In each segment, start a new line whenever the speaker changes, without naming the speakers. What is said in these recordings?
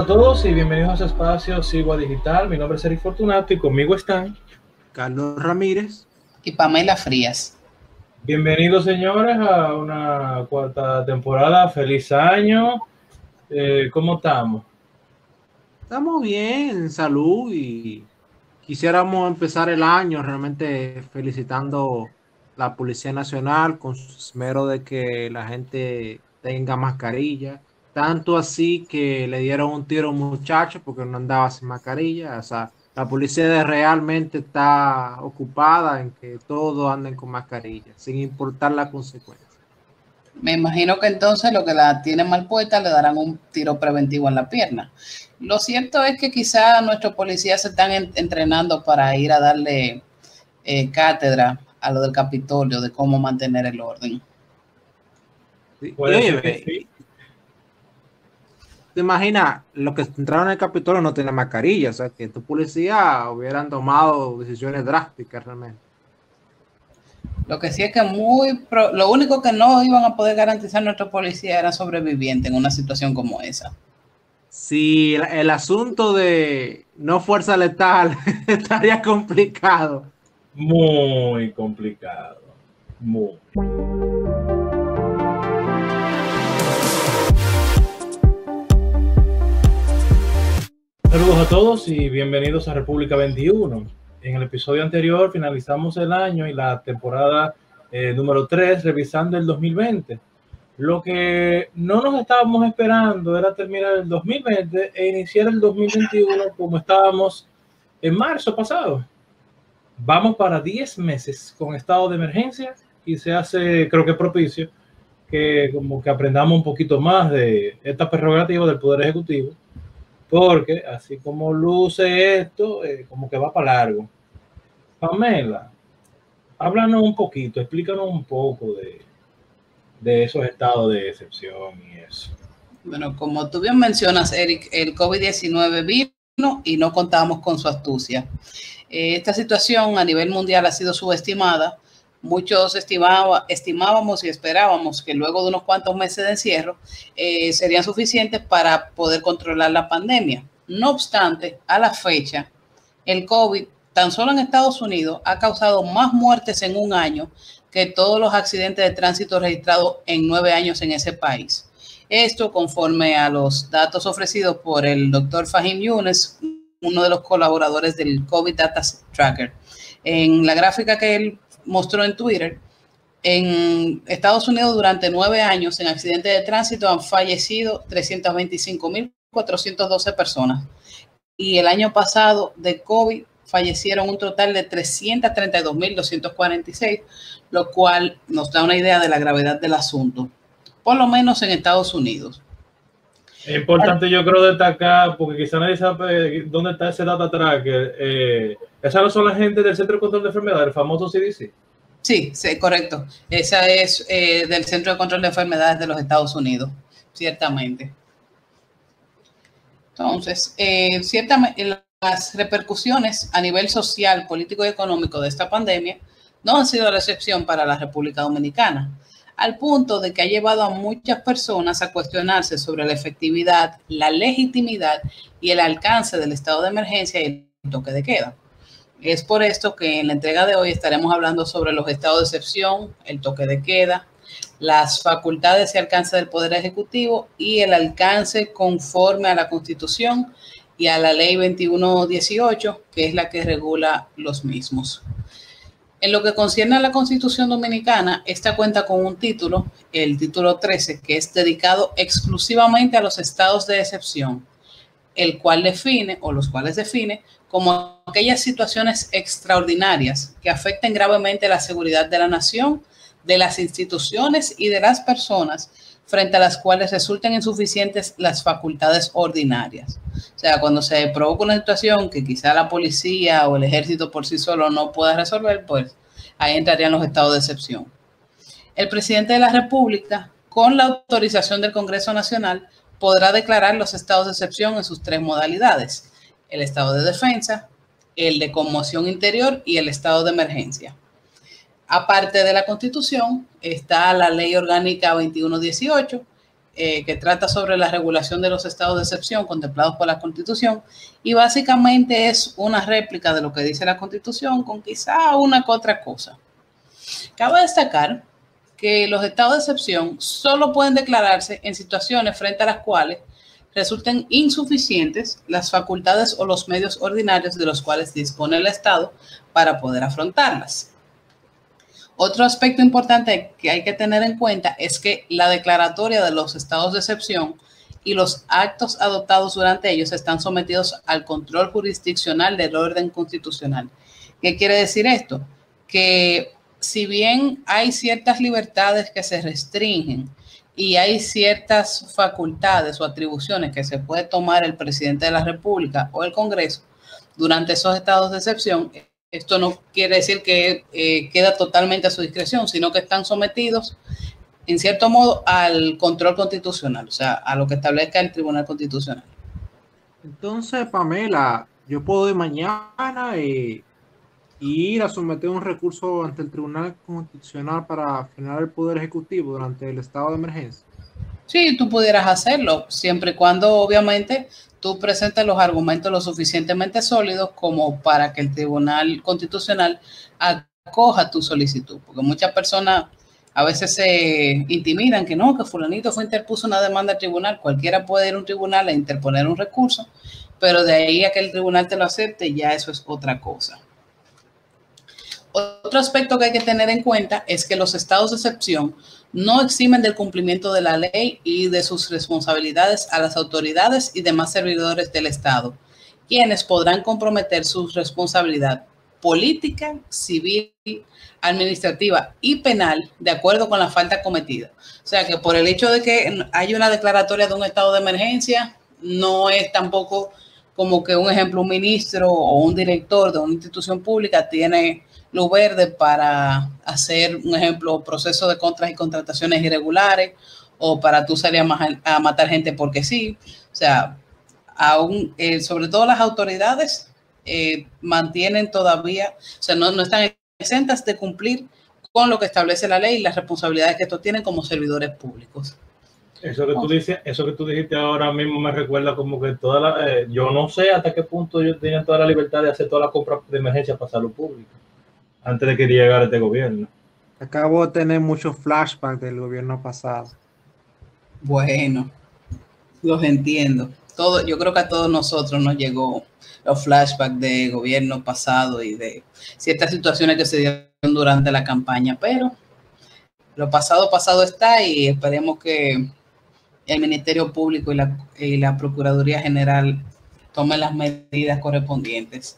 a todos y bienvenidos a su espacio Sigua Digital. Mi nombre es Eric Fortunato y conmigo están
Carlos Ramírez
y Pamela Frías.
Bienvenidos, señores, a una cuarta temporada. Feliz año. ¿Cómo estamos?
Estamos bien, en salud, y quisiéramos empezar el año realmente felicitando a la Policía Nacional con su esmero de que la gente tenga mascarilla. Tanto así que le dieron un tiro a un muchacho porque no andaba sin mascarilla. O sea, la policía realmente está ocupada en que todos anden con mascarilla, sin importar las consecuencias.
Me imagino que entonces lo que la tiene mal puesta le darán un tiro preventivo en la pierna. Lo cierto es que quizá nuestros policías se están entrenando para ir a darle cátedra a lo del Capitolio de cómo mantener el orden.
Sí. ¿Te imaginas? Los que entraron en el Capitolio no tienen mascarilla? O sea, que tu policía hubieran tomado decisiones drásticas realmente.
Lo que sí es que lo único que no iban a poder garantizar nuestros policías era sobreviviente en una situación como esa.
Sí, el asunto de no fuerza letal estaría complicado.
Muy complicado. Muy. Saludos a todos y bienvenidos a República 21. En el episodio anterior finalizamos el año y la temporada número 3 revisando el 2020. Lo que no nos estábamos esperando era terminar el 2020 e iniciar el 2021 como estábamos en marzo pasado. Vamos para 10 meses con estado de emergencia y se hace, creo que propicio, que como que aprendamos un poquito más de esta prerrogativa del Poder Ejecutivo, porque así como luce esto, como que va para largo. Pamela, háblanos un poquito, explícanos un poco de esos estados de excepción y eso.
Bueno, como tú bien mencionas, Eric, el COVID-19 vino y no contábamos con su astucia. Esta situación a nivel mundial ha sido subestimada. Muchos estimábamos y esperábamos que luego de unos cuantos meses de encierro serían suficientes para poder controlar la pandemia. No obstante, a la fecha, el COVID, tan solo en Estados Unidos, ha causado más muertes en un año que todos los accidentes de tránsito registrados en 9 años en ese país. Esto conforme a los datos ofrecidos por el doctor Fahim Younes, uno de los colaboradores del COVID Data Tracker. En la gráfica que él mostró en Twitter, en Estados Unidos durante 9 años en accidentes de tránsito han fallecido 325.412 personas. Y el año pasado de COVID fallecieron un total de 332.246, lo cual nos da una idea de la gravedad del asunto, por lo menos en Estados Unidos.
Es importante, yo creo, destacar, porque quizá nadie sabe dónde está ese data tracker. Esas no son la gente del Centro de Control de Enfermedades, el famoso CDC.
Sí, correcto. Esa es del Centro de Control de Enfermedades de los Estados Unidos, ciertamente. Entonces, ciertamente las repercusiones a nivel social, político y económico de esta pandemia no han sido la excepción para la República Dominicana, al punto de que ha llevado a muchas personas a cuestionarse sobre la efectividad, la legitimidad y el alcance del estado de emergencia y el toque de queda. Es por esto que en la entrega de hoy estaremos hablando sobre los estados de excepción, el toque de queda, las facultades y alcance del Poder Ejecutivo y el alcance conforme a la Constitución y a la Ley 2118, que es la que regula los mismos. En lo que concierne a la Constitución Dominicana, esta cuenta con un título, el título 13, que es dedicado exclusivamente a los estados de excepción, el cual define, o los cuales define, como aquellas situaciones extraordinarias que afecten gravemente la seguridad de la nación, de las instituciones y de las personas frente a las cuales resulten insuficientes las facultades ordinarias. O sea, cuando se provoca una situación que quizá la policía o el ejército por sí solo no pueda resolver, pues ahí entrarían los estados de excepción. El presidente de la República, con la autorización del Congreso Nacional, podrá declarar los estados de excepción en sus 3 modalidades: el estado de defensa, el de conmoción interior y el estado de emergencia. Aparte de la Constitución, está la Ley Orgánica 2118, que trata sobre la regulación de los estados de excepción contemplados por la Constitución, y básicamente es una réplica de lo que dice la Constitución con quizá una que otra cosa. Cabe destacar que los estados de excepción solo pueden declararse en situaciones frente a las cuales resulten insuficientes las facultades o los medios ordinarios de los cuales dispone el Estado para poder afrontarlas. Otro aspecto importante que hay que tener en cuenta es que la declaratoria de los estados de excepción y los actos adoptados durante ellos están sometidos al control jurisdiccional del orden constitucional. ¿Qué quiere decir esto? Que si bien hay ciertas libertades que se restringen y hay ciertas facultades o atribuciones que se puede tomar el presidente de la República o el Congreso durante esos estados de excepción, esto no quiere decir que queda totalmente a su discreción, sino que están sometidos, en cierto modo, al control constitucional, o sea, a lo que establezca el Tribunal Constitucional.
Entonces, Pamela, yo puedo ir mañana y ir a someter un recurso ante el Tribunal Constitucional para frenar el Poder Ejecutivo durante el estado de emergencia.
Sí, tú pudieras hacerlo, siempre y cuando, obviamente, tú presentes los argumentos lo suficientemente sólidos como para que el Tribunal Constitucional acoja tu solicitud, porque muchas personas a veces se intimidan que no, que fulanito interpuso una demanda al tribunal. Cualquiera puede ir a un tribunal a interponer un recurso, pero de ahí a que el tribunal te lo acepte, ya eso es otra cosa. Otro aspecto que hay que tener en cuenta es que los estados de excepción no eximen del cumplimiento de la ley y de sus responsabilidades a las autoridades y demás servidores del Estado, quienes podrán comprometer su responsabilidad política, civil, administrativa y penal de acuerdo con la falta cometida. O sea que por el hecho de que hay una declaratoria de un estado de emergencia, no es tampoco como que un ejemplo, un ministro o un director de una institución pública tiene luz verde para hacer, un ejemplo, proceso de compras y contrataciones irregulares o para tú salir a matar gente porque sí. O sea, aún, sobre todo las autoridades mantienen todavía, o sea, no están exentas de cumplir con lo que establece la ley y las responsabilidades que estos tienen como servidores públicos.
Eso que tú dices, eso que tú dijiste ahora mismo me recuerda como que yo no sé hasta qué punto ellos tenían toda la libertad de hacer toda la compra de emergencia para salud pública antes de que llegara este gobierno.
Acabo de tener muchos flashbacks del gobierno pasado.
Bueno, los entiendo. Yo creo que a todos nosotros nos llegó los flashbacks de gobierno pasado y de ciertas situaciones que se dieron durante la campaña, pero lo pasado está y esperemos que el Ministerio Público y la Procuraduría General tomen las medidas correspondientes.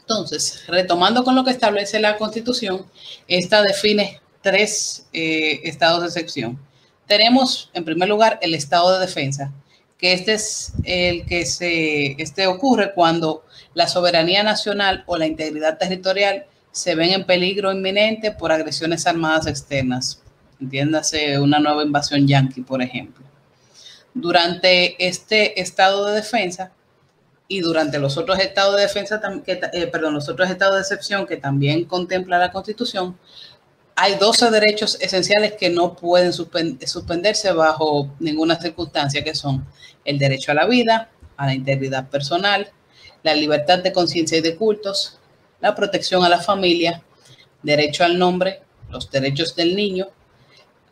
Entonces, retomando con lo que establece la Constitución, esta define 3 estados de excepción. Tenemos, en primer lugar, el estado de defensa, que este es el que ocurre cuando la soberanía nacional o la integridad territorial se ven en peligro inminente por agresiones armadas externas. Entiéndase, una nueva invasión yanqui, por ejemplo. Durante este estado de defensa y durante los otros estados de defensa, los otros estados de excepción que también contempla la Constitución, hay 12 derechos esenciales que no pueden suspenderse bajo ninguna circunstancia, que son el derecho a la vida, a la integridad personal, la libertad de conciencia y de cultos, la protección a la familia, derecho al nombre, los derechos del niño,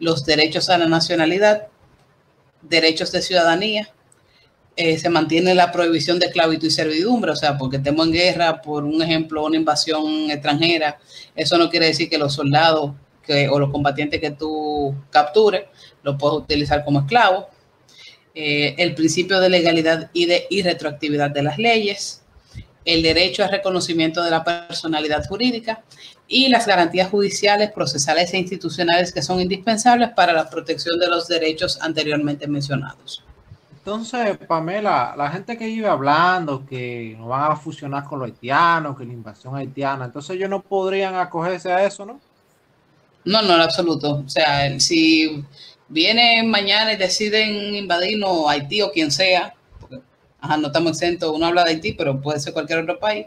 los derechos a la nacionalidad, derechos de ciudadanía. Se mantiene la prohibición de esclavitud y servidumbre, o sea, porque estemos en guerra, por un ejemplo, una invasión extranjera, eso no quiere decir que los soldados o los combatientes que tú captures los puedes utilizar como esclavos. El principio de legalidad y de irretroactividad de las leyes, el derecho al reconocimiento de la personalidad jurídica y las garantías judiciales, procesales e institucionales que son indispensables para la protección de los derechos anteriormente mencionados.
Entonces, Pamela, la gente que vive hablando que no van a fusionar con los haitianos, que la invasión haitiana, entonces ellos no podrían acogerse a eso, ¿no?
No, en absoluto. O sea, si vienen mañana y deciden invadirnos Haití o quien sea, porque no estamos exentos, uno habla de Haití, pero puede ser cualquier otro país,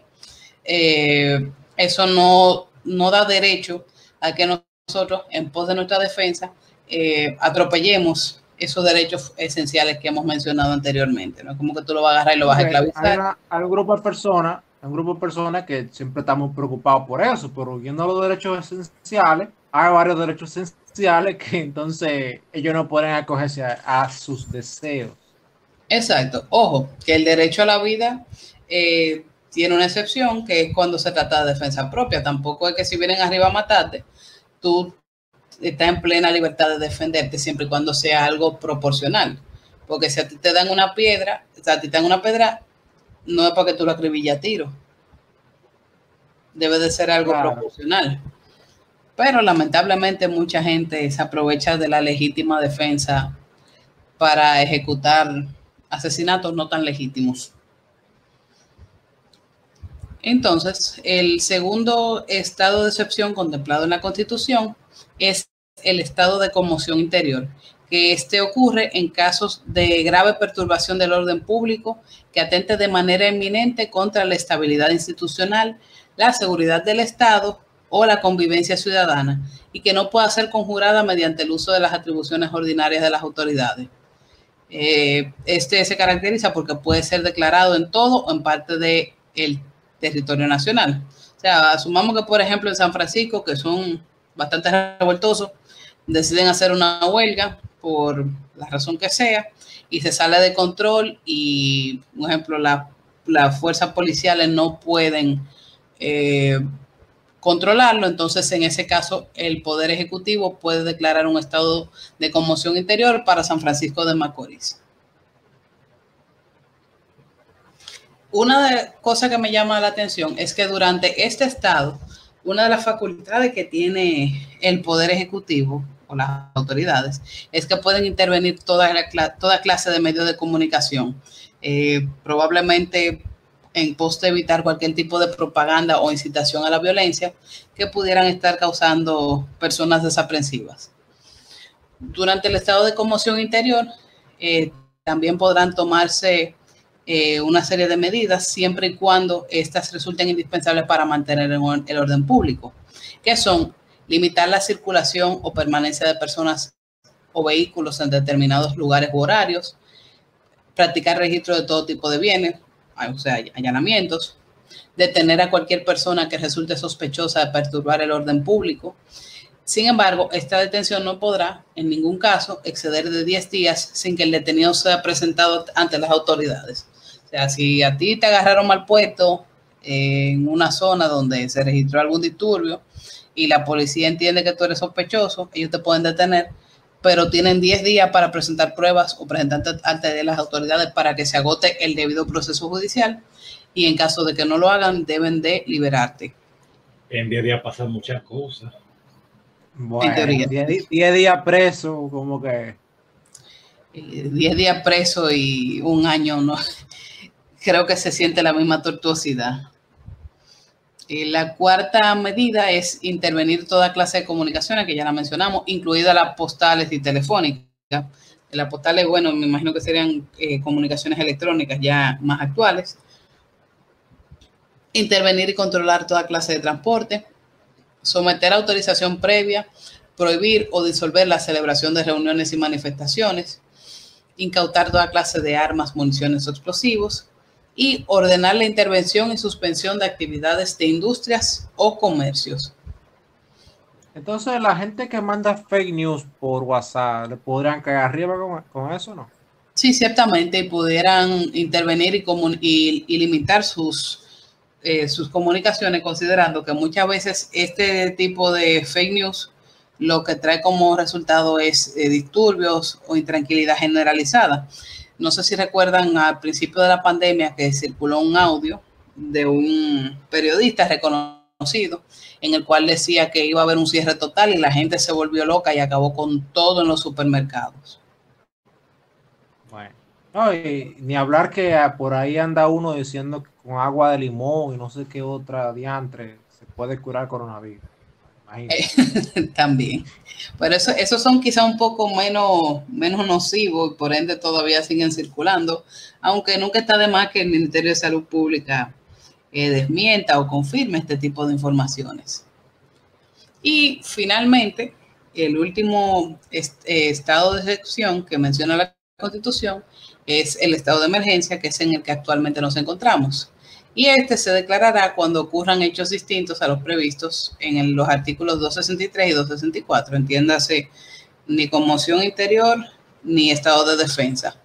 eso no da derecho a que nosotros, en pos de nuestra defensa, atropellemos esos derechos esenciales que hemos mencionado anteriormente. No es como que tú lo vas a agarrar y lo vas a esclavizar.
Hay un grupo de personas que siempre estamos preocupados por eso, pero viendo los derechos esenciales, hay varios derechos esenciales que entonces ellos no pueden acogerse a sus deseos.
Exacto. Ojo, que el derecho a la vida tiene una excepción, que es cuando se trata de defensa propia. Tampoco es que si vienen arriba a matarte, tú estás en plena libertad de defenderte siempre y cuando sea algo proporcional. Porque si a ti te dan una piedra, o sea, a ti te dan una pedra, no es para que tú lo acribilles a tiro. Debe de ser algo proporcional. Pero lamentablemente mucha gente se aprovecha de la legítima defensa para ejecutar asesinatos no tan legítimos. Entonces, el segundo estado de excepción contemplado en la Constitución es el estado de conmoción interior, que ocurre en casos de grave perturbación del orden público que atente de manera inminente contra la estabilidad institucional, la seguridad del Estado o la convivencia ciudadana, y que no pueda ser conjurada mediante el uso de las atribuciones ordinarias de las autoridades. Se caracteriza porque puede ser declarado en todo o en parte del territorio nacional. O sea, asumamos que, por ejemplo, en San Francisco, que son bastante revoltosos, deciden hacer una huelga por la razón que sea y se sale de control y, por ejemplo, las fuerzas policiales no pueden controlarlo. Entonces, en ese caso, el Poder Ejecutivo puede declarar un estado de conmoción interior para San Francisco de Macorís. Una de las cosas que me llama la atención es que durante este estado, una de las facultades que tiene el Poder Ejecutivo o las autoridades es que pueden intervenir toda clase de medios de comunicación, probablemente en pos de evitar cualquier tipo de propaganda o incitación a la violencia que pudieran estar causando personas desaprensivas. Durante el estado de conmoción interior, también podrán tomarse una serie de medidas siempre y cuando estas resulten indispensables para mantener el orden público, que son limitar la circulación o permanencia de personas o vehículos en determinados lugares u horarios, practicar registro de todo tipo de bienes, o sea, allanamientos, detener a cualquier persona que resulte sospechosa de perturbar el orden público. Sin embargo, esta detención no podrá, en ningún caso, exceder de 10 días sin que el detenido sea presentado ante las autoridades. O sea, si a ti te agarraron mal puesto en una zona donde se registró algún disturbio y la policía entiende que tú eres sospechoso, ellos te pueden detener, pero tienen 10 días para presentar pruebas o presentarte ante las autoridades para que se agote el debido proceso judicial, y en caso de que no lo hagan, deben de liberarte.
En 10 días pasan muchas cosas.
Bueno, en teoría. 10 días preso, como que...
10 días preso y un año, no. Creo que se siente la misma tortuosidad. La cuarta medida es intervenir toda clase de comunicaciones, que ya la mencionamos, incluidas las postales y telefónicas. Las postales, bueno, me imagino que serían comunicaciones electrónicas ya más actuales. Intervenir y controlar toda clase de transporte. Someter a autorización previa, prohibir o disolver la celebración de reuniones y manifestaciones. Incautar toda clase de armas, municiones o explosivos. Y ordenar la intervención y suspensión de actividades de industrias o comercios.
Entonces, la gente que manda fake news por WhatsApp, ¿le podrían caer arriba con eso, no?
Sí, ciertamente, y pudieran intervenir y limitar sus comunicaciones, considerando que muchas veces este tipo de fake news lo que trae como resultado es disturbios o intranquilidad generalizada. No sé si recuerdan al principio de la pandemia que circuló un audio de un periodista reconocido en el cual decía que iba a haber un cierre total y la gente se volvió loca y acabó con todo en los supermercados.
Bueno, no, y ni hablar que por ahí anda uno diciendo que con agua de limón y no sé qué otra diantre se puede curar coronavirus.
También. Pero esos son quizá un poco menos nocivos y por ende todavía siguen circulando, aunque nunca está de más que el Ministerio de Salud Pública desmienta o confirme este tipo de informaciones. Y finalmente, el último estado de excepción que menciona la Constitución es el estado de emergencia, que es en el que actualmente nos encontramos. Y este se declarará cuando ocurran hechos distintos a los previstos en los artículos 263 y 264, entiéndase, ni conmoción interior ni estado de defensa.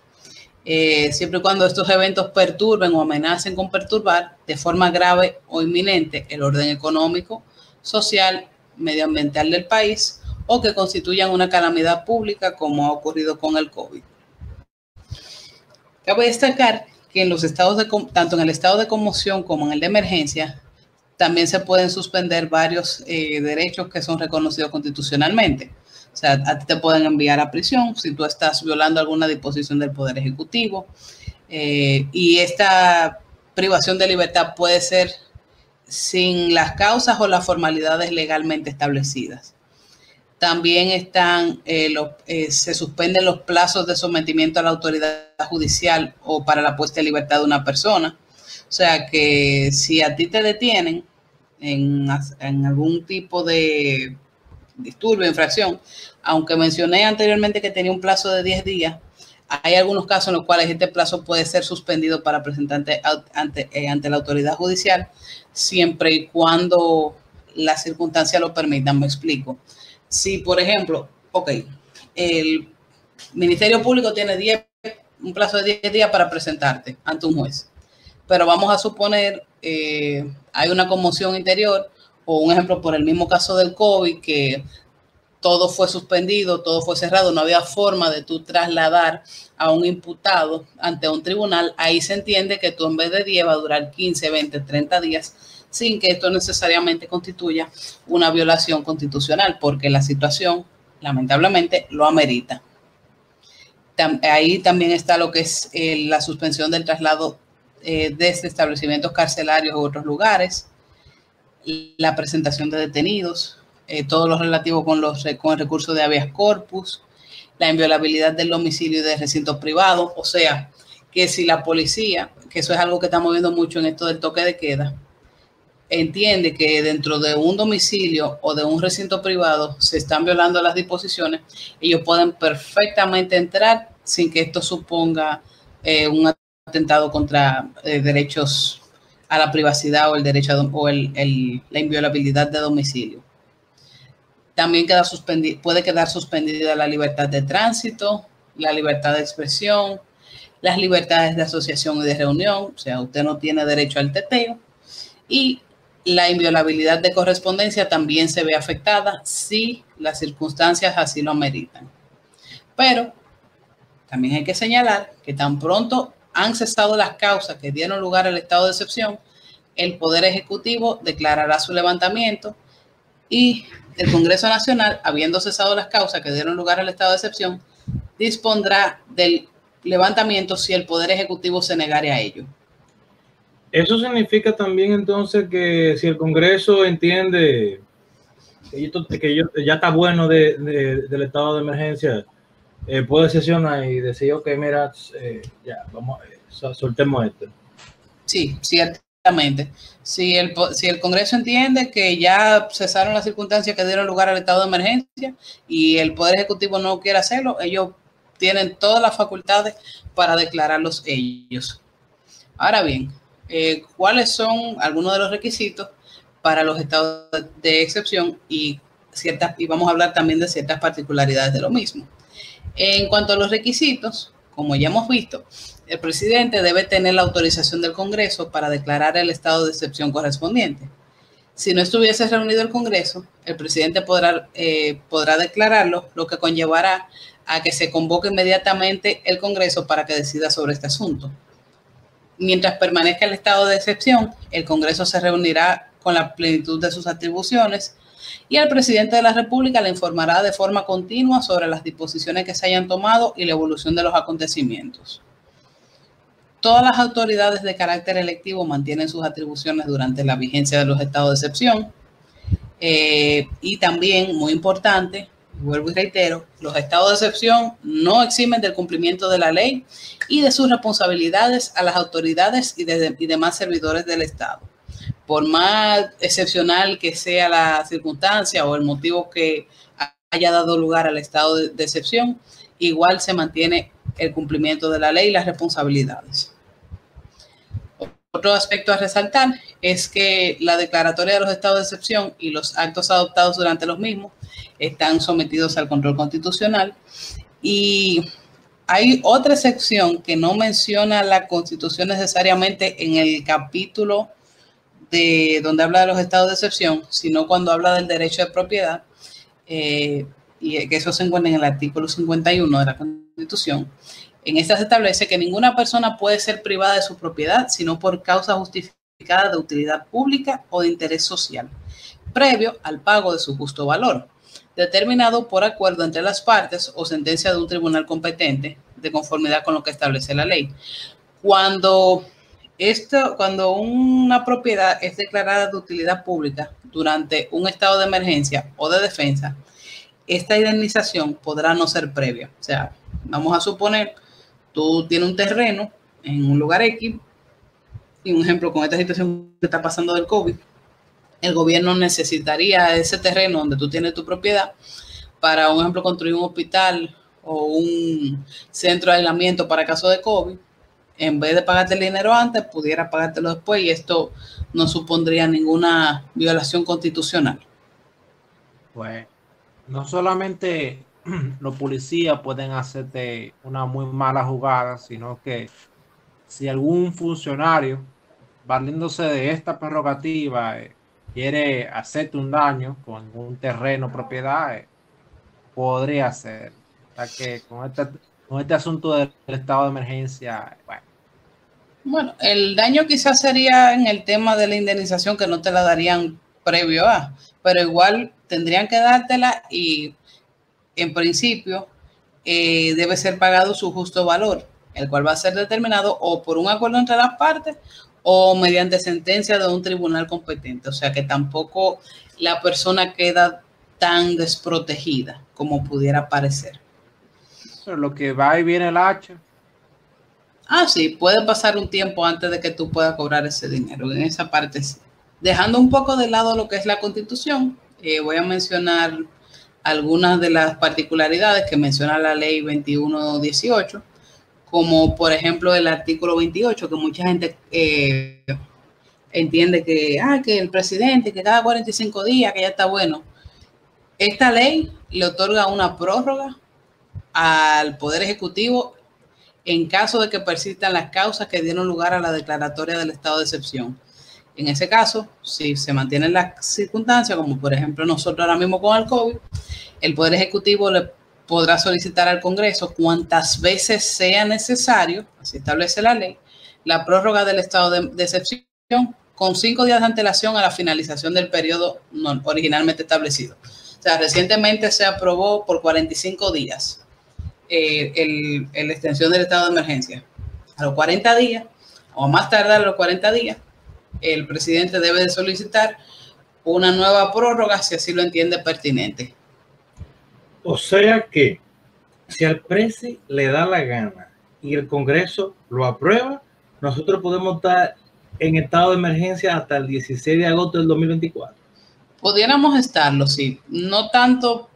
Siempre y cuando estos eventos perturben o amenacen con perturbar de forma grave o inminente el orden económico, social, medioambiental del país, o que constituyan una calamidad pública como ha ocurrido con el COVID. Cabe destacar que en los estados tanto en el estado de conmoción como en el de emergencia, también se pueden suspender varios derechos que son reconocidos constitucionalmente. O sea, a ti te pueden enviar a prisión si tú estás violando alguna disposición del Poder Ejecutivo, y esta privación de libertad puede ser sin las causas o las formalidades legalmente establecidas. También se suspenden los plazos de sometimiento a la autoridad judicial o para la puesta en libertad de una persona. O sea que si a ti te detienen en algún tipo de disturbio, infracción, aunque mencioné anteriormente que tenía un plazo de 10 días, hay algunos casos en los cuales este plazo puede ser suspendido para presentarte ante la autoridad judicial, siempre y cuando las circunstancias lo permitan. Me explico. Si, por ejemplo, el Ministerio Público tiene un plazo de 10 días para presentarte ante un juez, pero vamos a suponer hay una conmoción interior, o un ejemplo por el mismo caso del COVID, que todo fue suspendido, todo fue cerrado, no había forma de tú trasladar a un imputado ante un tribunal, ahí se entiende que tú en vez de 10 va a durar 15, 20, 30 días, sin que esto necesariamente constituya una violación constitucional, porque la situación, lamentablemente, lo amerita. Ahí también está lo que es la suspensión del traslado desde establecimientos carcelarios u otros lugares, la presentación de detenidos, todo lo relativo con el recurso de habeas corpus, la inviolabilidad del domicilio y de recintos privados. O sea, que si la policía, que eso es algo que estamos viendo mucho en esto del toque de queda, entiende que dentro de un domicilio o de un recinto privado se están violando las disposiciones, ellos pueden perfectamente entrar sin que esto suponga un atentado contra derechos a la privacidad o el derecho la inviolabilidad de domicilio. También puede quedar suspendida la libertad de tránsito, la libertad de expresión, las libertades de asociación y de reunión, o sea, usted no tiene derecho al teteo, y la inviolabilidad de correspondencia también se ve afectada si las circunstancias así lo ameritan. Pero también hay que señalar que tan pronto han cesado las causas que dieron lugar al estado de excepción, el Poder Ejecutivo declarará su levantamiento y el Congreso Nacional, habiendo cesado las causas que dieron lugar al estado de excepción, dispondrá del levantamiento si el Poder Ejecutivo se negare a ello.
Eso significa también entonces que si el Congreso entiende que ya está bueno del estado de emergencia, puede sesionar y decir, ok, mira, ya, vamos, soltemos esto.
Sí, ciertamente. Si el Congreso entiende que ya cesaron las circunstancias que dieron lugar al estado de emergencia y el Poder Ejecutivo no quiere hacerlo, ellos tienen todas las facultades para declararlos ellos. Ahora bien, ¿cuáles son algunos de los requisitos para los estados de excepción y vamos a hablar también de ciertas particularidades de lo mismo? En cuanto a los requisitos, como ya hemos visto, el presidente debe tener la autorización del Congreso para declarar el estado de excepción correspondiente. Si no estuviese reunido el Congreso, el presidente podrá declararlo, lo que conllevará a que se convoque inmediatamente el Congreso para que decida sobre este asunto. Mientras permanezca el estado de excepción, el Congreso se reunirá con la plenitud de sus atribuciones y al presidente de la República le informará de forma continua sobre las disposiciones que se hayan tomado y la evolución de los acontecimientos. Todas las autoridades de carácter electivo mantienen sus atribuciones durante la vigencia de los estados de excepción. Y también, muy importante, vuelvo y reitero, los estados de excepción no eximen del cumplimiento de la ley y de sus responsabilidades a las autoridades y demás servidores del Estado. Por más excepcional que sea la circunstancia o el motivo que haya dado lugar al estado de excepción, igual se mantiene el cumplimiento de la ley y las responsabilidades. Otro aspecto a resaltar es que la declaratoria de los estados de excepción y los actos adoptados durante los mismos están sometidos al control constitucional, y hay otra sección que no menciona la Constitución necesariamente en el capítulo de donde habla de los estados de excepción, sino cuando habla del derecho de propiedad, y que eso se encuentra en el artículo 51 de la Constitución. En esta se establece que ninguna persona puede ser privada de su propiedad sino por causa justificada de utilidad pública o de interés social, previo al pago de su justo valor, determinado por acuerdo entre las partes o sentencia de un tribunal competente, de conformidad con lo que establece la ley. Cuando una propiedad es declarada de utilidad pública durante un estado de emergencia o de defensa, esta indemnización podrá no ser previa. O sea, vamos a suponer, tú tienes un terreno en un lugar X, y un ejemplo con esta situación que está pasando del COVID, el gobierno necesitaría ese terreno donde tú tienes tu propiedad para, un ejemplo, construir un hospital o un centro de aislamiento para caso de COVID. En vez de pagarte el dinero antes, pudiera pagártelo después, y esto no supondría ninguna violación constitucional.
Pues no solamente los policías pueden hacerte una muy mala jugada, sino que si algún funcionario, valiéndose de esta prerrogativa, quiere hacerte un daño con un terreno, propiedad, podría hacer. O sea que con este asunto del estado de emergencia,
Bueno, el daño quizás sería en el tema de la indemnización, que no te la darían previo a, pero igual tendrían que dártela, y en principio debe ser pagado su justo valor, el cual va a ser determinado o por un acuerdo entre las partes o mediante sentencia de un tribunal competente. O sea que tampoco la persona queda tan desprotegida como pudiera parecer.
pero lo que va y viene el hacha.
Ah, sí, puede pasar un tiempo antes de que tú puedas cobrar ese dinero. En esa parte sí. Dejando un poco de lado lo que es la Constitución, voy a mencionar algunas de las particularidades que menciona la ley 2118, como por ejemplo el artículo 28, que mucha gente entiende que el presidente, que cada 45 días, que ya está bueno. Esta ley le otorga una prórroga al Poder Ejecutivo en caso de que persistan las causas que dieron lugar a la declaratoria del estado de excepción. En ese caso, si se mantienen las circunstancias, como por ejemplo nosotros ahora mismo con el COVID, el Poder Ejecutivo le podrá solicitar al Congreso cuantas veces sea necesario, así establece la ley, la prórroga del estado de excepción con 5 días de antelación a la finalización del periodo originalmente establecido. O sea, recientemente se aprobó por 45 días la extensión del estado de emergencia. A los 40 días, o más tardar a los 40 días, el presidente debe de solicitar una nueva prórroga si así lo entiende pertinente.
O sea que si al presi le da la gana y el Congreso lo aprueba, nosotros podemos estar en estado de emergencia hasta el 16 de agosto del 2024.
Pudiéramos estarlo, sí. No tanto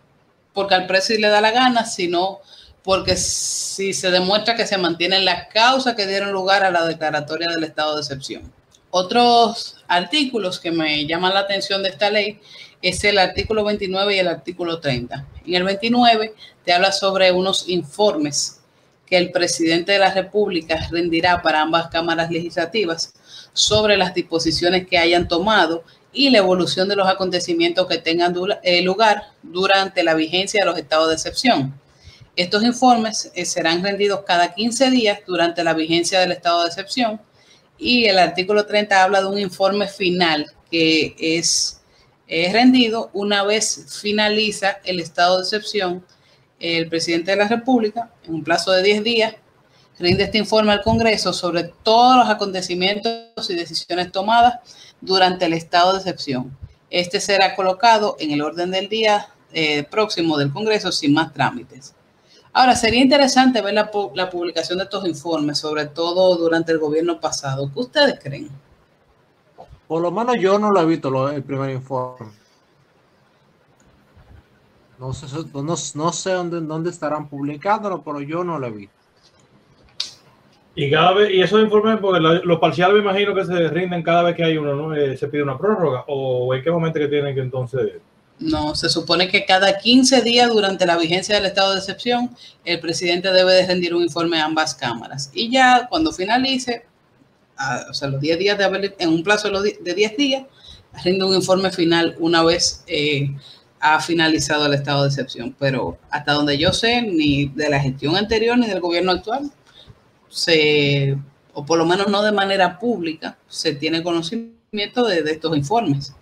porque al presi le da la gana, sino porque si se demuestra que se mantienen las causas que dieron lugar a la declaratoria del estado de excepción. Otros artículos que me llaman la atención de esta ley es el artículo 29 y el artículo 30. En el 29 te habla sobre unos informes que el presidente de la República rendirá para ambas cámaras legislativas sobre las disposiciones que hayan tomado y la evolución de los acontecimientos que tengan lugar durante la vigencia de los estados de excepción. Estos informes serán rendidos cada 15 días durante la vigencia del estado de excepción, y el artículo 30 habla de un informe final que es rendido una vez finaliza el estado de excepción. El presidente de la República, en un plazo de 10 días, rinde este informe al Congreso sobre todos los acontecimientos y decisiones tomadas durante el estado de excepción. Este será colocado en el orden del día próximo del Congreso sin más trámites. Ahora, sería interesante ver la publicación de estos informes, sobre todo durante el gobierno pasado. ¿Qué ustedes creen?
Por lo menos yo no lo he visto el primer informe. No sé dónde estarán publicándolo, pero yo no lo he visto.
Y cada vez, y esos informes, porque los parciales me imagino que se rinden cada vez que hay uno, ¿no? Se pide una prórroga, o en qué momento que tienen que entonces.
No, se supone que cada 15 días durante la vigencia del estado de excepción, el presidente debe de rendir un informe a ambas cámaras. Y ya cuando finalice, o sea, los 10 días de haber, en un plazo de 10 días, rinde un informe final una vez ha finalizado el estado de excepción. Pero hasta donde yo sé, ni de la gestión anterior ni del gobierno actual, o por lo menos no de manera pública, se tiene conocimiento de estos informes.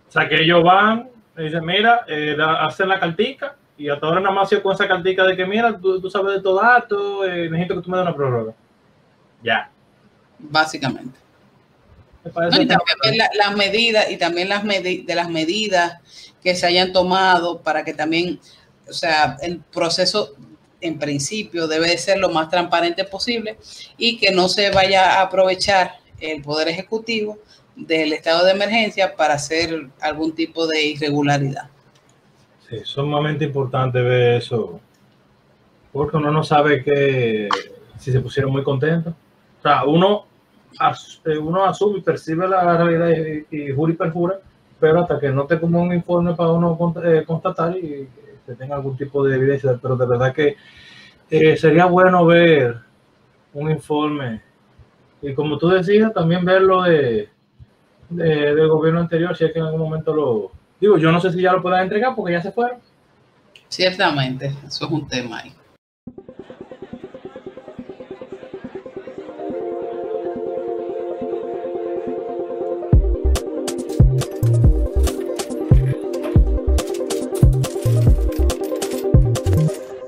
O sea, que ellos van, dicen, mira, hacen la cartica, y hasta ahora nada más sido con esa cartica de que, mira, tú sabes de todo dato, necesito que tú me des una prórroga. Ya.
Básicamente.
No,
y también las medidas, y también de las medidas que se hayan tomado para que también, o sea, el proceso en principio debe ser lo más transparente posible y que no se vaya a aprovechar el Poder Ejecutivo del estado de emergencia para hacer algún tipo de irregularidad.
Sí, es sumamente importante ver eso, porque uno no sabe si se pusieron muy contentos. O sea, uno asume y percibe la realidad y jura y perjura, pero hasta que no te ponga un informe para uno constatar y que tenga algún tipo de evidencia, pero de verdad que sería bueno ver un informe y, como tú decías, también verlo del gobierno anterior, si es que en algún momento lo digo. Yo no sé si ya lo puedan entregar porque ya se fueron.
Ciertamente, eso es un tema ahí.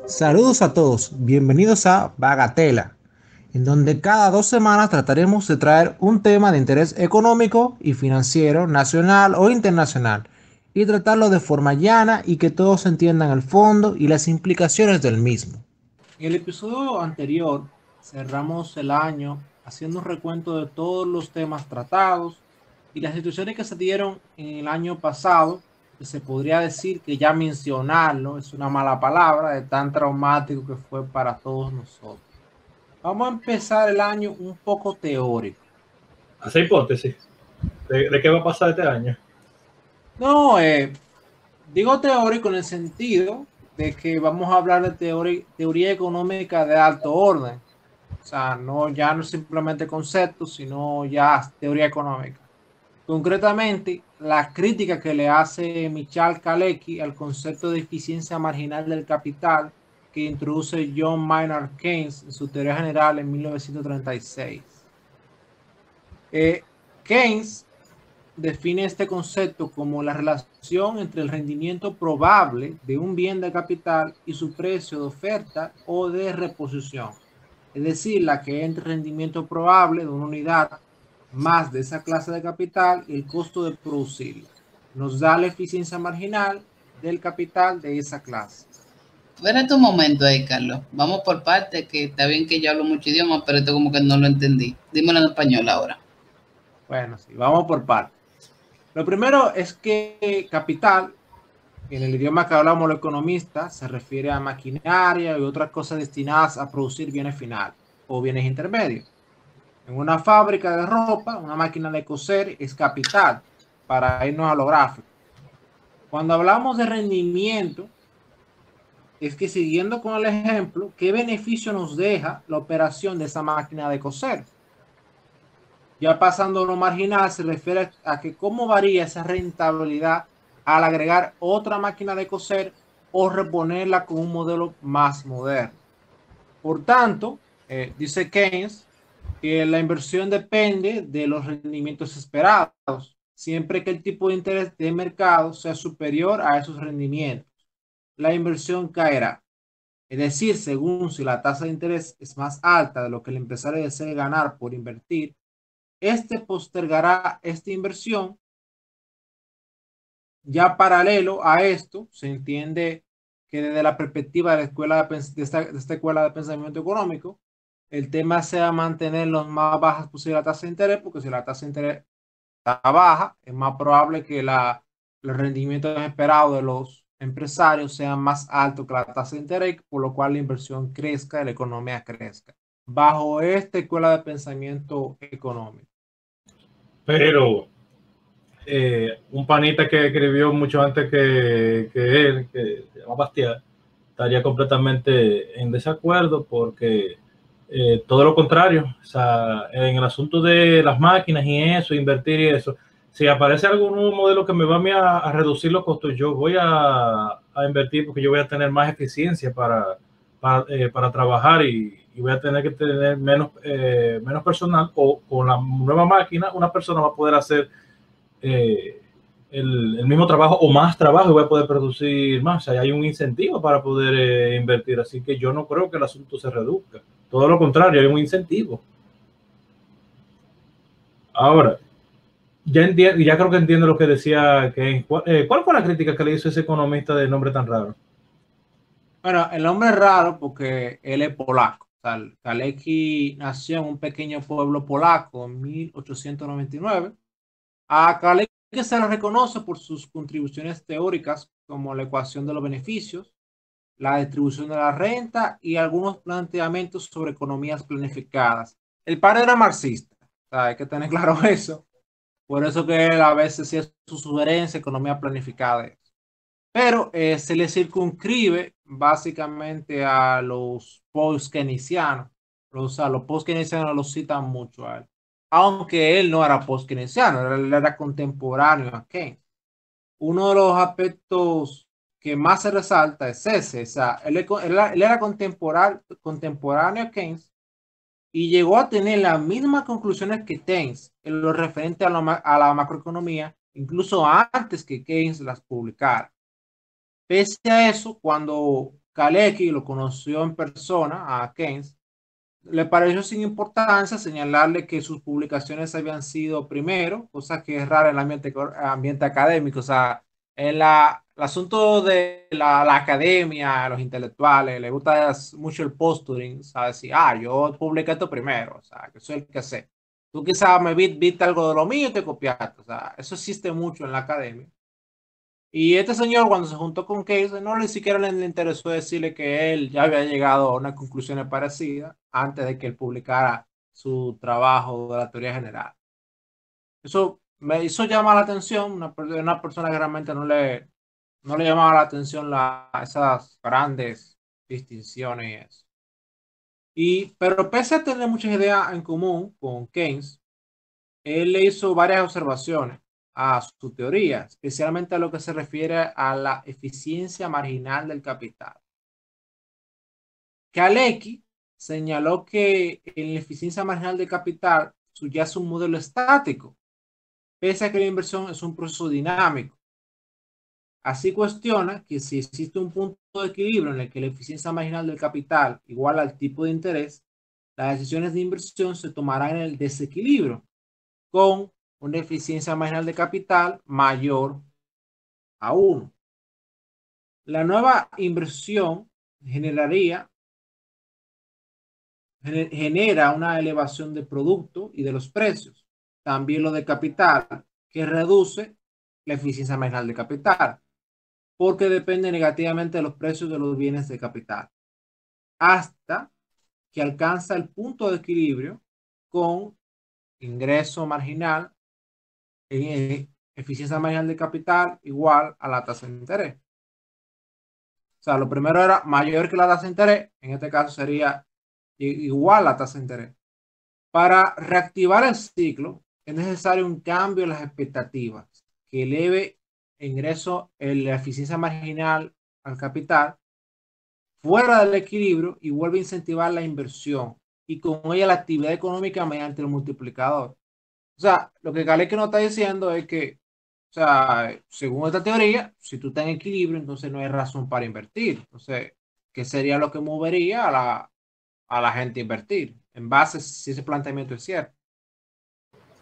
Saludos a todos, bienvenidos a Bagatela, en donde cada 2 semanas trataremos de traer un tema de interés económico y financiero, nacional o internacional, y tratarlo de forma llana y que todos entiendan el fondo y las implicaciones del mismo. En el episodio anterior cerramos el año haciendo un recuento de todos los temas tratados y las situaciones que se dieron en el año pasado, que se podría decir que ya mencionarlo es una mala palabra de tan traumático que fue para todos nosotros. Vamos a empezar el año un poco teórico.
Hacer hipótesis de qué va a pasar este año.
No, digo teórico en el sentido de que vamos a hablar de teoría económica de alto orden. O sea, ya no simplemente conceptos, sino ya teoría económica. Concretamente, la crítica que le hace Michal Kalecki al concepto de eficiencia marginal del capital que introduce John Maynard Keynes en su teoría general en 1936. Keynes define este concepto como la relación entre el rendimiento probable de un bien de capital y su precio de oferta o de reposición. Es decir, la que entre rendimiento probable de una unidad más de esa clase de capital y el costo de producirla. Nos da la eficiencia marginal del capital de esa clase.
Espérate un momento ahí, Carlos. Vamos por partes, que está bien que yo hablo mucho idioma, pero esto como que no lo entendí. Dímelo en español ahora.
Bueno, sí, vamos por partes. Lo primero es que capital, en el idioma que hablamos los economistas, se refiere a maquinaria y otras cosas destinadas a producir bienes finales o bienes intermedios. En una fábrica de ropa, una máquina de coser es capital, para irnos a lo gráfico. Cuando hablamos de rendimiento, es que, siguiendo con el ejemplo, ¿qué beneficio nos deja la operación de esa máquina de coser? Ya pasando a lo marginal, se refiere a que cómo varía esa rentabilidad al agregar otra máquina de coser o reponerla con un modelo más moderno. Por tanto, dice Keynes, que la inversión depende de los rendimientos esperados, siempre que el tipo de interés de mercado sea superior a esos rendimientos. La inversión caerá. Es decir, según si la tasa de interés es más alta de lo que el empresario desea ganar por invertir, este postergará esta inversión. Ya paralelo a esto, se entiende que desde la perspectiva de la escuela de esta escuela de pensamiento económico, el tema sea mantener lo más bajas posible la tasa de interés, porque si la tasa de interés está baja, es más probable que los rendimientos esperados de los empresarios sean más altos que la tasa de interés, por lo cual la inversión crezca y la economía crezca. Bajo esta escuela de pensamiento económico.
Pero un panita que escribió mucho antes que él, que se llama Bastiat, estaría completamente en desacuerdo porque todo lo contrario, o sea, en el asunto de las máquinas y eso, invertir y eso, si aparece algún nuevo modelo que me va a, mí a reducir los costos, yo voy a invertir porque yo voy a tener más eficiencia para trabajar y voy a tener que tener menos personal, o con la nueva máquina una persona va a poder hacer el mismo trabajo o más trabajo y voy a poder producir más. O sea, hay un incentivo para poder invertir, así que yo no creo que el asunto se reduzca. Todo lo contrario, hay un incentivo. Ahora, ya creo que entiendo lo que decía Keynes. ¿Cuál fue la crítica que le hizo ese economista de nombre tan raro?
Bueno, el nombre es raro porque él es polaco. O sea, Kalecki nació en un pequeño pueblo polaco en 1899. A Kalecki se le reconoce por sus contribuciones teóricas como la ecuación de los beneficios, la distribución de la renta y algunos planteamientos sobre economías planificadas. El padre era marxista, o sea, hay que tener claro eso. Por eso que él a veces sí es su sugerencia, economía planificada. Pero se le circunscribe básicamente a los post-keynesianos. A los post-keynesianos los citan mucho a él. Aunque él no era post-keynesiano, él era contemporáneo a Keynes. Uno de los aspectos que más se resalta es ese. O sea, él era contemporáneo a Keynes y llegó a tener las mismas conclusiones que Keynes en lo referente a la macroeconomía, incluso antes que Keynes las publicara. Pese a eso, cuando Kalecki lo conoció en persona a Keynes, le pareció sin importancia señalarle que sus publicaciones habían sido primero, cosa que es rara en el ambiente académico. O sea, el asunto de la academia, los intelectuales, le gusta mucho el posturing, o sea, decir, yo publiqué esto primero, o sea, que soy el que sé. Tú quizás me viste algo de lo mío y te copiaste, o sea, eso existe mucho en la academia. Y este señor, cuando se juntó con Keynes, no ni siquiera le interesó decirle que él ya había llegado a unas conclusiones parecidas antes de que él publicara su trabajo de la teoría general. Eso me hizo llamar la atención, una persona que realmente no le llamaba la atención esas grandes distinciones. Pero pese a tener muchas ideas en común con Keynes, él le hizo varias observaciones a su teoría, especialmente a lo que se refiere a la eficiencia marginal del capital. Kalecki señaló que en la eficiencia marginal del capital subyace un modelo estático, pese a que la inversión es un proceso dinámico. Así cuestiona que si existe un punto de equilibrio en el que la eficiencia marginal del capital igual al tipo de interés, las decisiones de inversión se tomarán en el desequilibrio, con una eficiencia marginal de capital mayor a 1. La nueva inversión genera una elevación del producto y de los precios. También lo de capital, que reduce la eficiencia marginal de capital, porque depende negativamente de los precios de los bienes de capital, hasta que alcanza el punto de equilibrio con ingreso marginal, eficiencia marginal de capital igual a la tasa de interés. O sea, lo primero era mayor que la tasa de interés, en este caso sería igual a la tasa de interés. Para reactivar el ciclo es necesario un cambio en las expectativas que eleve ingreso en la eficiencia marginal al capital fuera del equilibrio y vuelve a incentivar la inversión y con ella la actividad económica mediante el multiplicador. O sea, lo que Kalecki nos está diciendo es que, o sea, según esta teoría, si tú estás en equilibrio, entonces no hay razón para invertir. Entonces, ¿qué sería lo que movería a la gente a invertir? En base si ese planteamiento es cierto.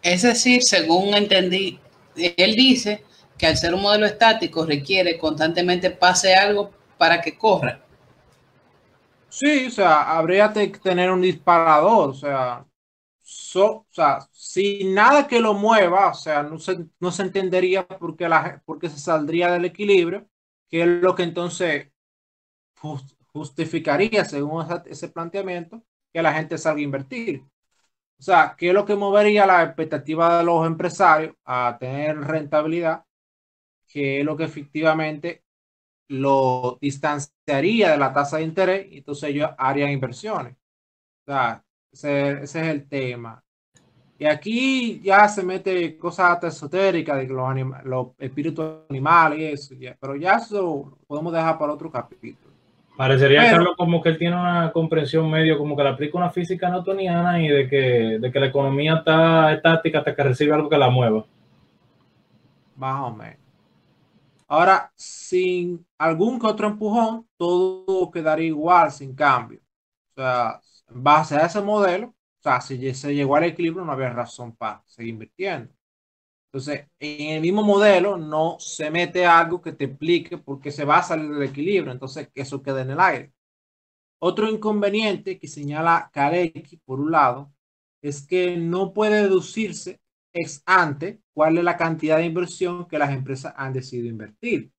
Es decir, según entendí, él dice que al ser un modelo estático requiere constantemente pase algo para que corra.
Sí, o sea, habría que tener un disparador, o sea, sin nada que lo mueva, o sea, no se entendería por qué se saldría del equilibrio, que es lo que entonces justificaría, según ese planteamiento, que la gente salga a invertir. O sea, ¿qué es lo que movería la expectativa de los empresarios a tener rentabilidad? ¿Qué es lo que efectivamente lo distanciaría de la tasa de interés? Y entonces ellos harían inversiones. O sea, ese es el tema. Y aquí ya se mete cosas esotéricas de que los espíritus animales y eso, ya. Pero ya eso podemos dejar para otro capítulo.
Parecería,
Pero,
Carlos, como que él tiene una comprensión medio, como que le aplica una física newtoniana y de que la economía está estática hasta que recibe algo que la mueva.
más o menos. Ahora, sin algún que otro empujón, todo quedaría igual, sin cambio. O sea, en base a ese modelo, o sea, si se llegó al equilibrio, no había razón para seguir invirtiendo. Entonces, en el mismo modelo no se mete algo que te explique por qué se va a salir del equilibrio. Entonces, que eso quede en el aire. Otro inconveniente que señala Kalecki, por un lado, es que no puede deducirse ex ante cuál es la cantidad de inversión que las empresas han decidido invertir.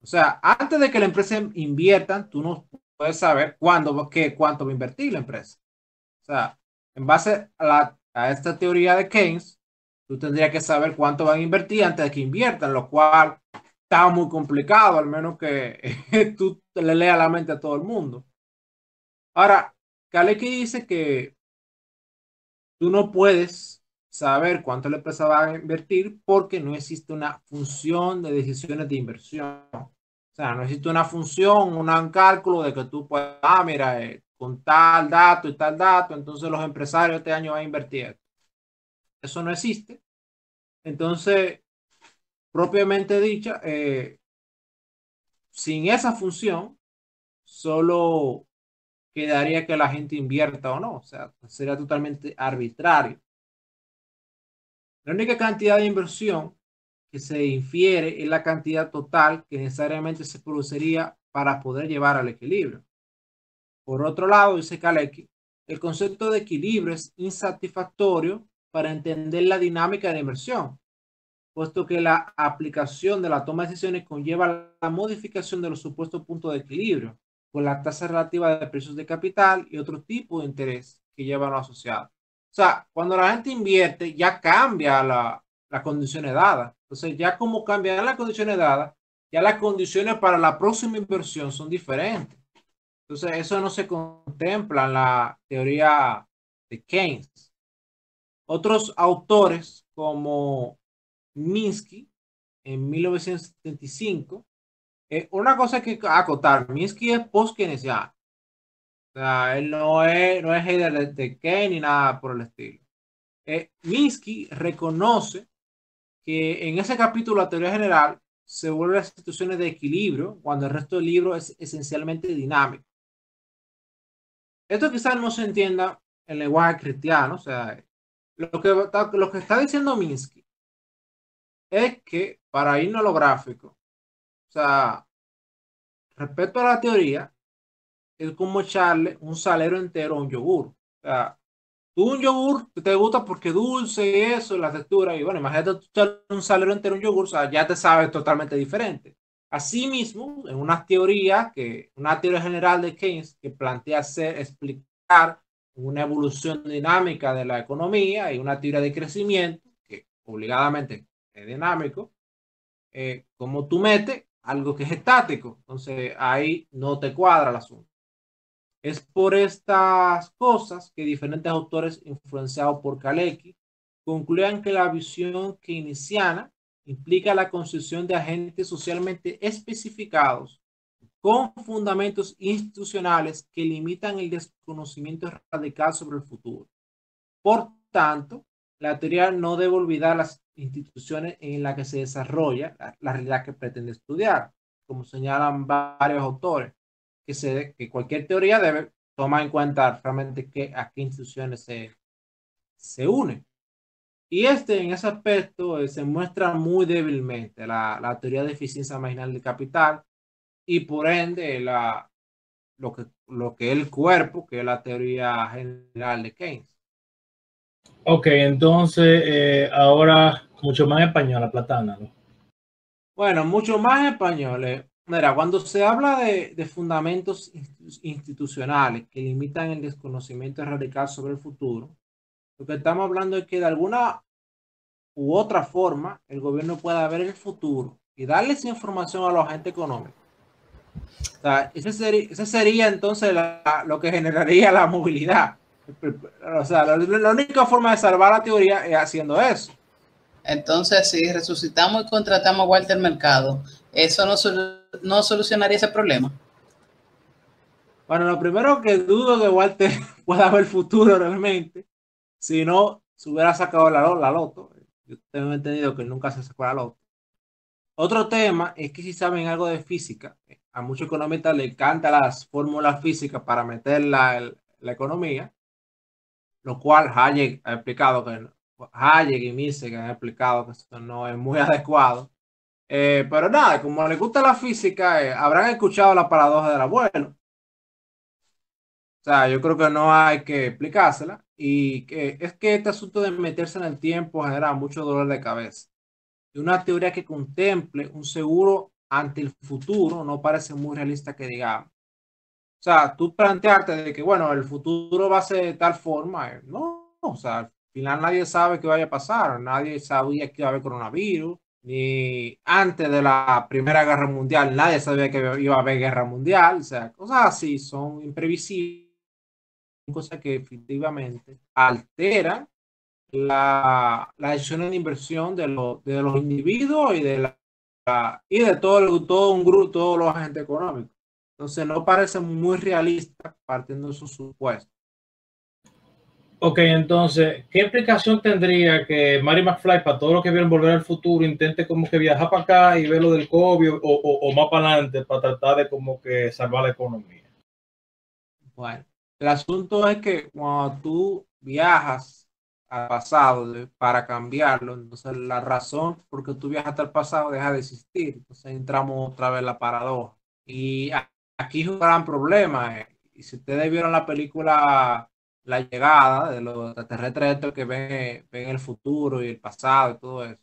O sea, antes de que la empresa invierta, tú no puedes saber cuánto va a invertir la empresa. O sea, en base a esta teoría de Keynes, tú tendrías que saber cuánto van a invertir antes de que inviertan, lo cual está muy complicado, al menos que tú le leas la mente a todo el mundo. Ahora, Kalecki dice que tú no puedes saber cuánto la empresa va a invertir porque no existe una función de decisiones de inversión. O sea, no existe una función, un cálculo de que tú puedas, mira, con tal dato y tal dato, entonces los empresarios este año van a invertir. Eso no existe. Entonces, propiamente dicha, sin esa función, solo quedaría que la gente invierta o no. O sea, sería totalmente arbitrario. La única cantidad de inversión que se infiere es la cantidad total que necesariamente se produciría para poder llevar al equilibrio. Por otro lado, dice Kalecki, el concepto de equilibrio es insatisfactorio para entender la dinámica de inversión, puesto que la aplicación de la toma de decisiones conlleva la modificación de los supuestos puntos de equilibrio, con la tasa relativa de precios de capital y otro tipo de interés que llevan los asociados. O sea, cuando la gente invierte, ya cambia las condiciones dadas. Entonces, ya como cambian las condiciones dadas, ya las condiciones para la próxima inversión son diferentes. Entonces, eso no se contempla en la teoría de Keynes. Otros autores como Minsky en 1975, una cosa que acotar, Minsky es post-keynesiano. O sea, él no es hater de Keynes ni nada por el estilo. Minsky reconoce que en ese capítulo, la teoría general, se vuelven las situaciones de equilibrio cuando el resto del libro es esencialmente dinámico. Esto quizás no se entienda en lenguaje cristiano, o sea, lo que está diciendo Minsky es que para irnos a lo gráfico, o sea, respecto a la teoría, es como echarle un salero entero a un yogur. O sea, tú un yogur te gusta porque es dulce y eso, la textura, y bueno, imagínate tú echarle un salero entero a un yogur, o sea, ya te sabe totalmente diferente. Asimismo, en una teoría general de Keynes que plantea explicar una evolución dinámica de la economía y una teoría de crecimiento que obligadamente es dinámico, como tú metes algo que es estático, entonces ahí no te cuadra el asunto. Es por estas cosas que diferentes autores influenciados por Kalecki concluyen que la visión keynesiana implica la construcción de agentes socialmente especificados con fundamentos institucionales que limitan el desconocimiento radical sobre el futuro. Por tanto, la teoría no debe olvidar las instituciones en las que se desarrolla la realidad que pretende estudiar, como señalan varios autores, que cualquier teoría debe tomar en cuenta realmente a qué instituciones se unen. Y en ese aspecto se muestra muy débilmente la teoría de eficiencia marginal del capital y por ende lo que es el cuerpo, que es la teoría general de Keynes.
Ok, entonces ahora mucho más español, la platana, ¿no?
Bueno, mucho más españoles. Mira, cuando se habla de fundamentos institucionales que limitan el desconocimiento radical sobre el futuro, lo que estamos hablando es que de alguna u otra forma el gobierno pueda ver el futuro y darle esa información a los agentes económicos. O sea, ese sería entonces lo que generaría la movilidad. O sea, la única forma de salvar la teoría es haciendo eso.
Entonces, si resucitamos y contratamos a Walter Mercado, ¿eso no solucionaría ese problema?
Bueno, lo primero que dudo que Walter pueda ver el futuro realmente, si no se hubiera sacado la loto. Yo tengo entendido que nunca se sacó la loto. Otro tema es que si saben algo de física, a muchos economistas les encantan las fórmulas físicas para meter la economía, lo cual Hayek y Mises han explicado que eso no es muy adecuado. Pero nada, como les gusta la física, habrán escuchado la paradoja del abuelo. O sea, yo creo que no hay que explicársela. Y es que este asunto de meterse en el tiempo genera mucho dolor de cabeza. Y una teoría que contemple un seguro ante el futuro no parece muy realista que digamos. O sea, tú plantearte de que, bueno, el futuro va a ser de tal forma, no, o sea, al final nadie sabe qué vaya a pasar, nadie sabía que iba a haber coronavirus, ni antes de la Primera Guerra Mundial nadie sabía que iba a haber guerra mundial, o sea, cosas así son imprevisibles, cosas que efectivamente alteran la decisión de inversión de los individuos y y de todo un grupo, todos los agentes económicos. Entonces no parece muy realista partiendo de sus supuestos.
Ok, entonces, ¿qué explicación tendría que Marty McFly, para todo lo que vieron Volver al Futuro, intente como que viajar para acá y ver lo del COVID o más para adelante para tratar de como que salvar la economía?
Bueno, el asunto es que cuando tú viajas al pasado para cambiarlo, entonces la razón por que tú viajas al pasado deja de existir. Entonces entramos otra vez en la paradoja. Y aquí es un gran problema. Y si ustedes vieron la película La Llegada de los extraterrestres estos que ven el futuro y el pasado y todo eso.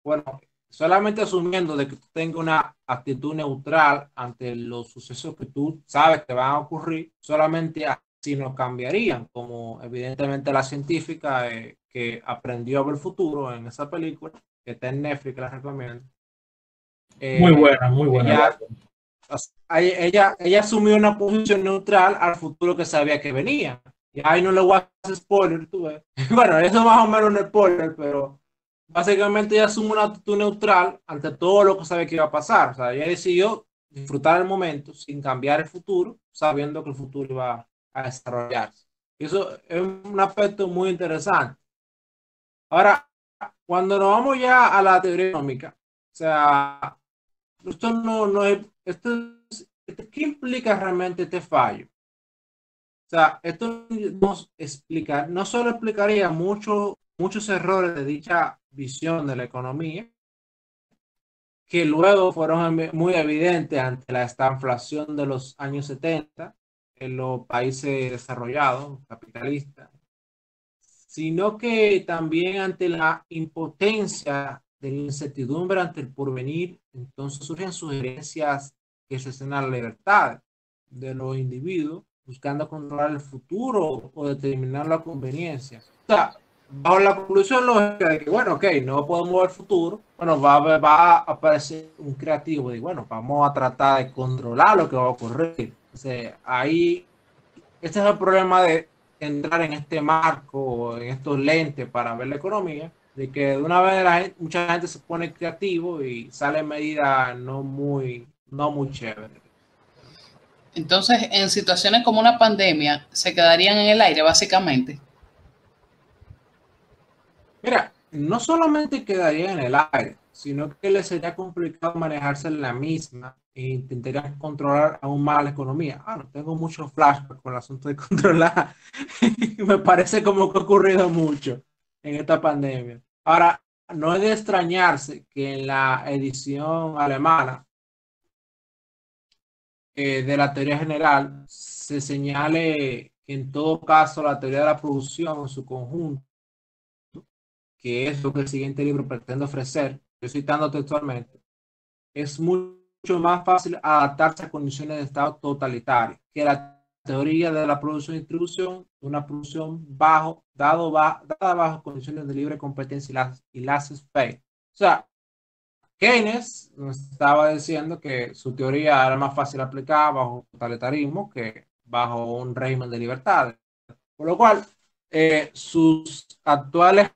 Bueno, solamente asumiendo de que tú tengas una actitud neutral ante los sucesos que tú sabes que van a ocurrir, solamente así no cambiarían, como evidentemente la científica que aprendió a ver el futuro en esa película, que está en Netflix, la recomiendo.
Muy buena, muy buena.
Ella asumió una posición neutral al futuro que sabía que venía. Y ahí no le voy a hacer spoiler, tú ves. Bueno, eso más o menos un spoiler, pero básicamente ella asume una actitud neutral ante todo lo que sabe que iba a pasar. O sea, ella decidió disfrutar el momento sin cambiar el futuro, sabiendo que el futuro iba a desarrollarse. Y eso es un aspecto muy interesante. Ahora, cuando nos vamos ya a la teoría económica, o sea, esto no es, ¿qué implica realmente este fallo? O sea, esto no solo explicaría muchos errores de dicha visión de la economía, que luego fueron muy evidentes ante la estanflación de los años 70 en los países desarrollados, capitalistas, sino que también ante la impotencia de la incertidumbre ante el porvenir, entonces surgen sugerencias que cercenan la libertad de los individuos, buscando controlar el futuro o determinar la conveniencia. O sea, bajo la conclusión lógica de que, bueno, ok, no podemos ver el futuro, bueno, va a aparecer un creativo de, bueno, vamos a tratar de controlar lo que va a ocurrir. Entonces, ahí, este es el problema de entrar en este marco, en estos lentes para ver la economía, de que de una vez mucha gente se pone creativo y sale medidas no muy chéveres.
Entonces, en situaciones como una pandemia, se quedarían en el aire, básicamente.
Mira, no solamente quedaría en el aire, sino que les sería complicado manejarse en la misma e intentarían controlar aún más la economía. No tengo mucho flashback con el asunto de controlar. Me parece como que ha ocurrido mucho en esta pandemia. Ahora, no es de extrañarse que en la edición alemana de la teoría general se señale que en todo caso la teoría de la producción en su conjunto, que es lo que el siguiente libro pretende ofrecer, estoy citando textualmente, es mucho mucho más fácil adaptarse a condiciones de estado totalitario que la teoría de la producción e distribución, una producción dada bajo condiciones de libre competencia y laissez-faire. O sea, Keynes nos estaba diciendo que su teoría era más fácil aplicar bajo totalitarismo que bajo un régimen de libertad. Por lo cual, sus actuales,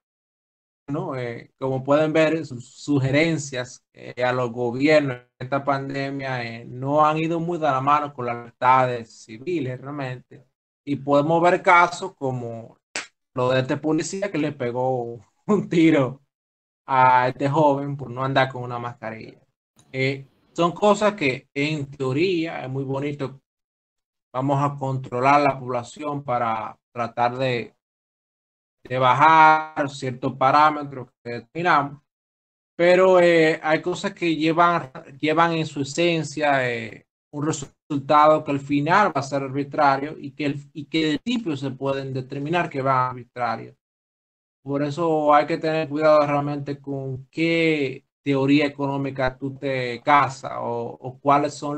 ¿no? Como pueden ver, sus sugerencias a los gobiernos en esta pandemia no han ido muy de la mano con las libertades civiles realmente. Y podemos ver casos como lo de este policía que le pegó un tiro a este joven por no andar con una mascarilla. Son cosas que en teoría es muy bonito. Vamos a controlar la población para tratar de bajar ciertos parámetros que determinamos, pero hay cosas que llevan en su esencia un resultado que al final va a ser arbitrario y que de tipo se pueden determinar que va a arbitrario. Por eso hay que tener cuidado realmente con qué teoría económica tú te casas o cuáles son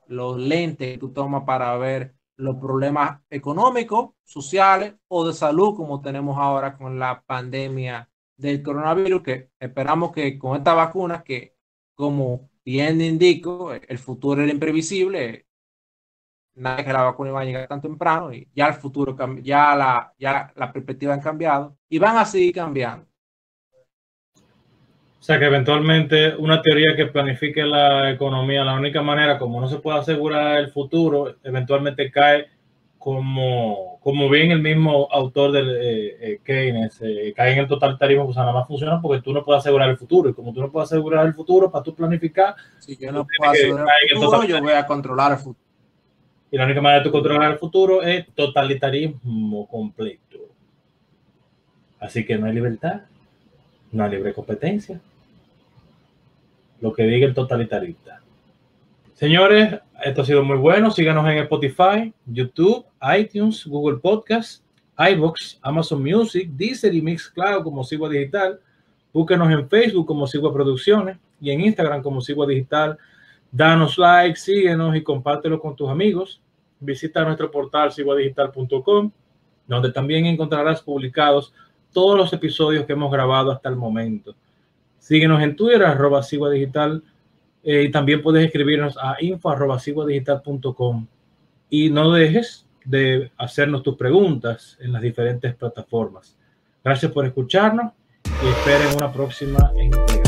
los lentes que tú tomas para ver los problemas económicos, sociales o de salud como tenemos ahora con la pandemia del coronavirus, que esperamos que con esta vacuna, que como bien indico, el futuro era imprevisible, nada que la vacuna iba a llegar tan temprano y ya el futuro, ya la perspectiva han cambiado y van a seguir cambiando.
O sea que eventualmente una teoría que planifique la economía, la única manera, como no se puede asegurar el futuro, eventualmente cae como bien el mismo autor del Keynes, cae en el totalitarismo, pues nada más funciona porque tú no puedes asegurar el futuro. Y como tú no puedes asegurar el futuro, para tú planificar,
si yo no puedo asegurar el futuro, yo voy a controlar el futuro.
Y la única manera de tú controlar el futuro es totalitarismo completo. Así que no hay libertad, no hay libre competencia. Lo que diga el totalitarista. Señores, esto ha sido muy bueno. Síganos en Spotify, YouTube, iTunes, Google Podcasts, iVoox, Amazon Music, Deezer y Mixcloud como Sigua Digital. Búsquenos en Facebook como Sigua Producciones y en Instagram como Sigua Digital. Danos like, síguenos y compártelo con tus amigos. Visita nuestro portal siguadigital.com, donde también encontrarás publicados todos los episodios que hemos grabado hasta el momento. Síguenos en Twitter, @siguadigital, y también puedes escribirnos a info@siguadigital.com. Y no dejes de hacernos tus preguntas en las diferentes plataformas. Gracias por escucharnos y esperen una próxima entrega.